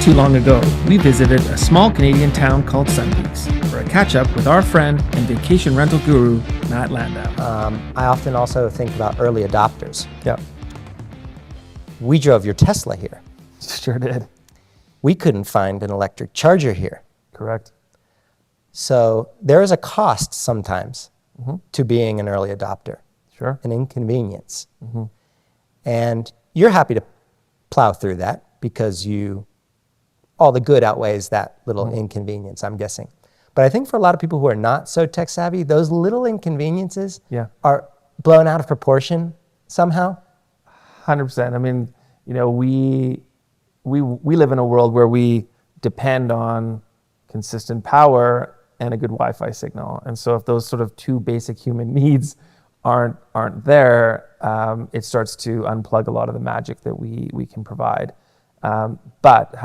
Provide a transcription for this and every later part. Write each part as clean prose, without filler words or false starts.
too long ago, we visited a small Canadian town called Sun Peaks for a catch-up with our friend and vacation rental guru, Matt Landau. I often also think about early adopters. Yep. We drove your Tesla here. Sure did. We couldn't find an electric charger here. Correct. So there is a cost sometimes to being an early adopter. Sure. An inconvenience. And you're happy to plow through that because all the good outweighs that little inconvenience, I'm guessing. But I think for a lot of people who are not so tech savvy, those little inconveniences are blown out of proportion somehow. 100%. I mean, we live in a world where we depend on consistent power and a good Wi-Fi signal. And so if those sort of two basic human needs aren't there, it starts to unplug a lot of the magic that we can provide. But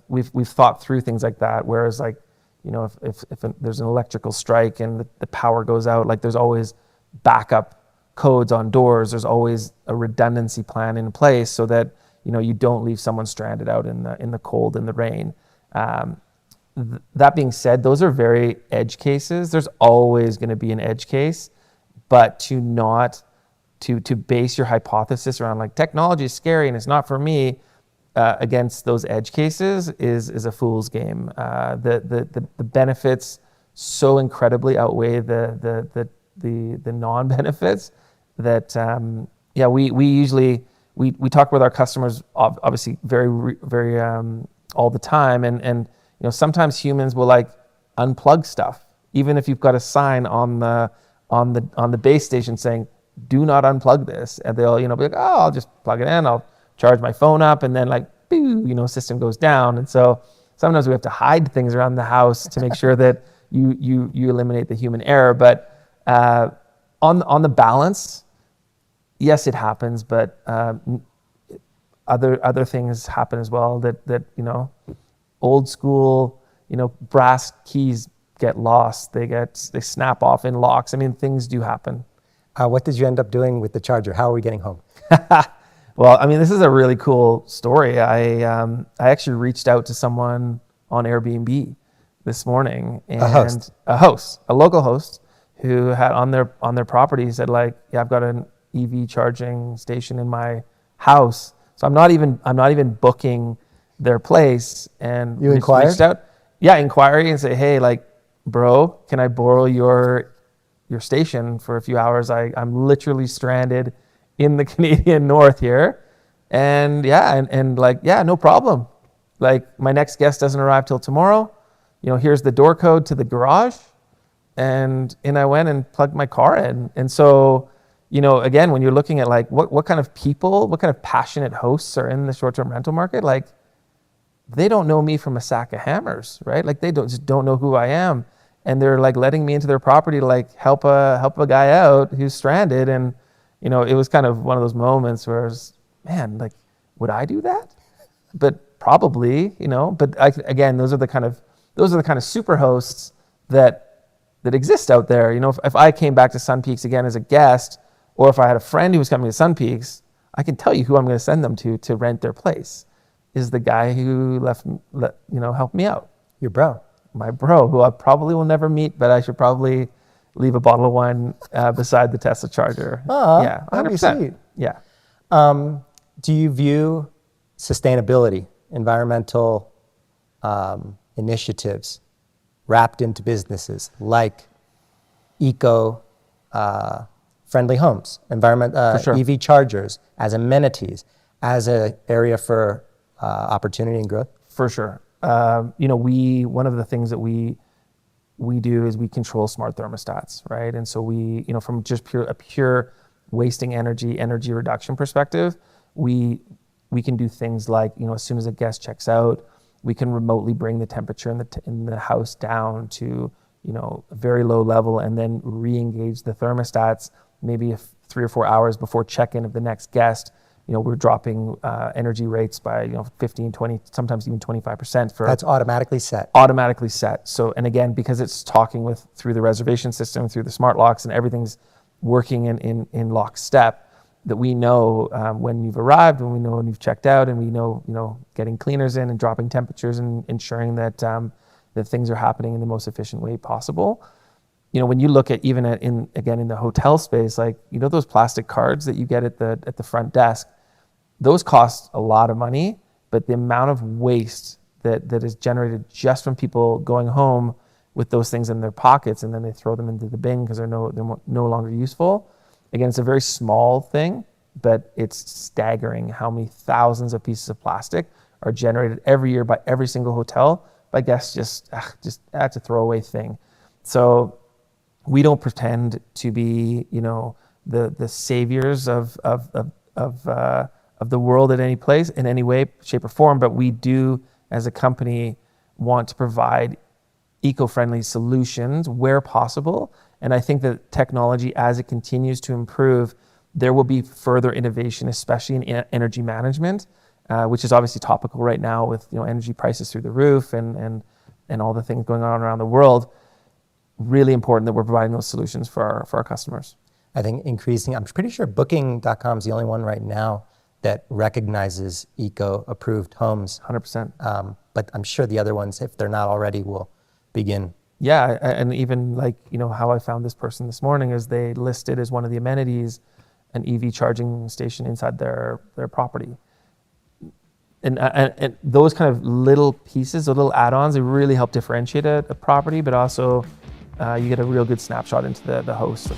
we've thought through things like that, whereas if there's an electrical strike and the power goes out, like there's always backup codes on doors. There's always a redundancy plan in place so that you don't leave someone stranded out in the cold and the rain. That being said, those are very edge cases. There's always going to be an edge case, but to base your hypothesis around like technology is scary and it's not for me against those edge cases is a fool's game. The benefits so incredibly outweigh the non-benefits that we usually talk with our customers obviously very all the time, and sometimes humans will like unplug stuff even if you've got a sign on the base station saying do not unplug this, and they'll be like, oh, I'll just plug it in, I'll charge my phone up, and then like boo, system goes down. And so sometimes we have to hide things around the house to make sure that you eliminate the human error. But on the balance, yes, it happens, but other things happen as well that old school brass keys get lost, they snap off in locks. I mean, things do happen. What did you end up doing with the charger? How are we getting home? Well, I mean, this is a really cool story. I actually reached out to someone on Airbnb this morning, and a local host who had on their property said like, yeah, I've got an EV charging station in my house, so I'm not even booking their place. And you inquired? Reached out, inquiry, and say, hey, like, bro, can I borrow your station for a few hours? I'm literally stranded in the Canadian North here, and no problem. Like, my next guest doesn't arrive till tomorrow. Here's the door code to the garage, and in I went and plugged my car in. And so, again, when you're looking at like what kind of people, what kind of passionate hosts are in the short-term rental market, like they don't know me from a sack of hammers, right? Like they don't know who I am, and they're like letting me into their property to like help a guy out who's stranded. And it was kind of one of those moments where I was, man, like, would I do that? But probably, but again, those are the kind of super hosts that exist out there. If I came back to Sun Peaks again as a guest, or if I had a friend who was coming to Sun Peaks, I can tell you who I'm going to send them to rent their place is the guy who helped me out. Your bro. My bro, who I probably will never meet, but I should probably leave a bottle of wine beside the Tesla charger. Oh, yeah, 100%. That'd be sweet. Yeah. Do you view sustainability, environmental initiatives wrapped into businesses like friendly homes, EV chargers as amenities, as an area for opportunity and growth? For sure. One of the things that we do is we control smart thermostats, right? And so we, from just pure wasting energy reduction perspective, we can do things like, as soon as a guest checks out, we can remotely bring the temperature in the house down to, a very low level, and then re-engage the thermostats maybe 3 or 4 hours before check-in of the next guest. We're dropping energy rates by 15, 20, sometimes even 25% for. That's automatically set. Automatically set. So, and again, because it's talking through the reservation system, through the smart locks, and everything's working in lockstep, that we know when you've arrived, and we know when you've checked out, and we know, getting cleaners in and dropping temperatures and ensuring that that things are happening in the most efficient way possible. When you look at even in the hotel space, like, those plastic cards that you get at the front desk, those cost a lot of money, but the amount of waste that is generated just from people going home with those things in their pockets, and then they throw them into the bin because they're no longer useful. Again, it's a very small thing, but it's staggering how many thousands of pieces of plastic are generated every year by every single hotel by guests just that's a throwaway thing. So we don't pretend to be, the saviors of the world at any place in any way, shape, or form, but we do, as a company, want to provide eco-friendly solutions where possible. And I think that technology, as it continues to improve, there will be further innovation, especially in energy management, which is obviously topical right now with energy prices through the roof and all the things going on around the world. Really important that we're providing those solutions for our customers. I think I'm pretty sure Booking.com is the only one right now that recognizes eco-approved homes. 100%. But I'm sure the other ones, if they're not already, will begin. Yeah, and even how I found this person this morning is they listed as one of the amenities an EV charging station inside their property. And those kind of little pieces, those little add-ons, they really help differentiate a property, but also you get a real good snapshot into the host.